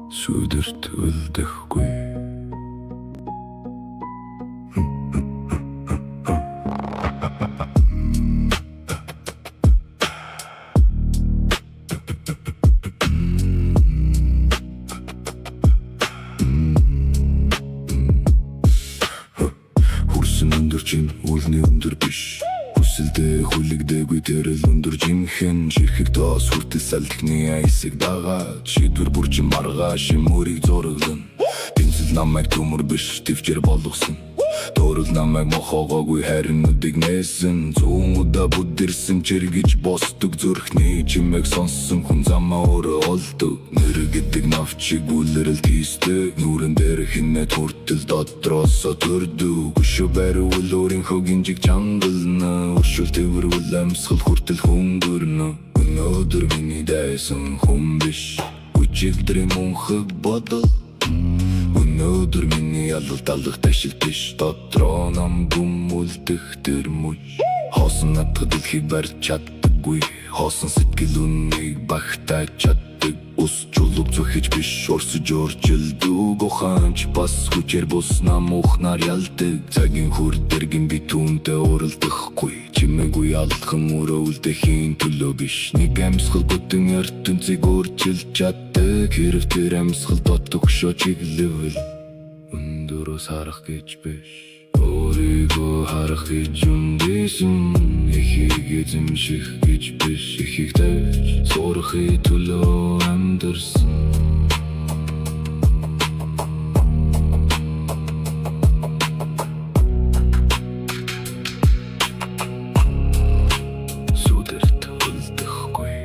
Сүдэрт үлдэхгүй. Хүрсэн өндөр чинь үлний өндөр биш. Хүсэлдээ хүлэгдээгүй тэрэл өндөр жинхэн ширхэг тоос хүртэл салхины айсыг дагаад шийдвэр бүрчин маргааш мөрийг зураглан тэмцэл намайг төмөр биш төвчээр болгосон Төрөл намайг мохоогоогүй харин нүдийг нээсэн Зүүн удаа бүдэрсэн чиргэж босдог зүрхний чимээг сонссон хүн замаа өөрөө олдог Нэр гэдэг навчиг үлрэл тийсдэг Нүрэн дээр хинэт хүртэл дотроосо төрдөг Өшөө бариул өөрийнхөө гинжиг чангална Өршүүл тэрвэрвэл амьсгал хүртэл хөнгөрнө Өнөөдөр миний дайсан хүн биш Үчигдрийн мөнхөг бодол Өнөөдөр миний алалт алах ташилт биш Дотроо нам гүмүлдэх тэр мөч Хоосон надад дэлхийг барьж чаддаггүй Хоосон сэтгэл үннийг багтааж чаддаг Ус чулууг зөхиж биш орсож оржилдөг Ухаанч бас хүчээр буснаа мухнаар ялдаг Цагийн хүр дэргэн би түүнтэй уралдахгүй Чимээгүй алдхан өрөөлдөхийн төлөө биш Нэг амьсгал бүтэн ертөнцийг өөрчилж чаддаг Хэрв тэр амьсгал дотогшоо чиглэвэл Өндөрөөс харах гэж биш Өөрийгөө харах гэж үндсэн Эхийг эзэмших гэж биш Эхийг тавьж сурахын төлөө амьдэрсэн Сүдэрт үлдэхгүй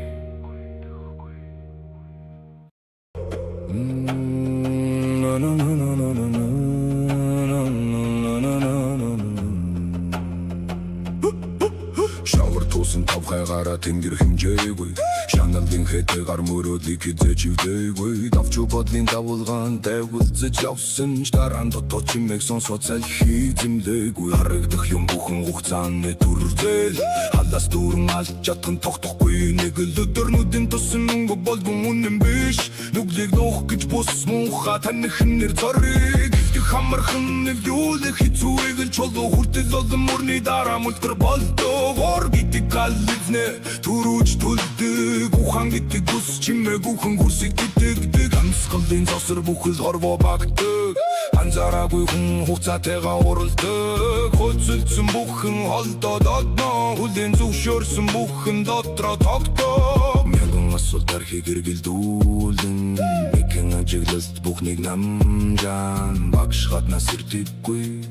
Шавар тусан тавхай гараа тэнгэр хэмжээгүй Шаналын хэтэй гар мөрөөдлийг хизээж ивдээгүй Давчуу бодлын давулгаан дайвуулзэж явсан Дараа нь дотоод чимээг сонсоод салхи зэмлээгүй Харагдах юм бүхэн хугацааны дүрзэл Халаас дүүрэн алж чадхан тогтохгүй Нэг л өдөрнүүдийн тусан өнгө болдгон үнэн биш Нүглийг нуух гэж бус муухай таних нэр зорыг Хамархан нэвдүүлэх хэцүүийг л чулуу хүртэл олон мөрний дараа мөлтөр болдог Ор гэдэг галливнэ түрүүж төлдөг Ухаан гэдэг ус чимээг үхэн хүрсийг дитэгдэг Амьсгалын зосор бүхэл хорвоо багтдаг Анзаараагүй хүн хугацаатайгаа уралдаг Хөцөлдсөн бүхэн холдоод одноо Хүлээн зөвшөөрсөн бүхэн дотроо тогтоо Мяган асуулт архийг эргэлдүүлэн Нэгэн ажиглалт бүхнийг намжаан Багш гаднаас ирдэггүй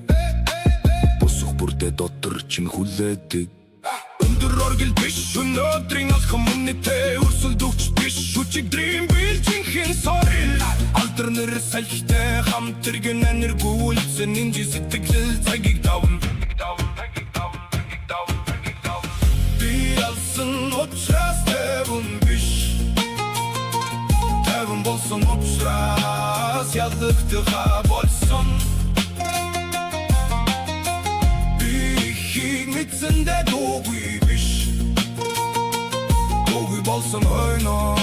Босох бүрдээ дотор чинь хүлээдэг Өндөр оргил биш өнөөдрийн алхам үнэтэй Өрсөлдөгч биш үчигдрийн билжинхэн сорил Алдар нэр салхитай хамт тэргэн энергүүлсэн Инжи сэтгэл цагийг давн Би алсан учраас тэвэн биш Тэвэн болсон учраас ялагдыха болсон Мэдсэндээ дуугүй биш Дуугүй болсон хойноо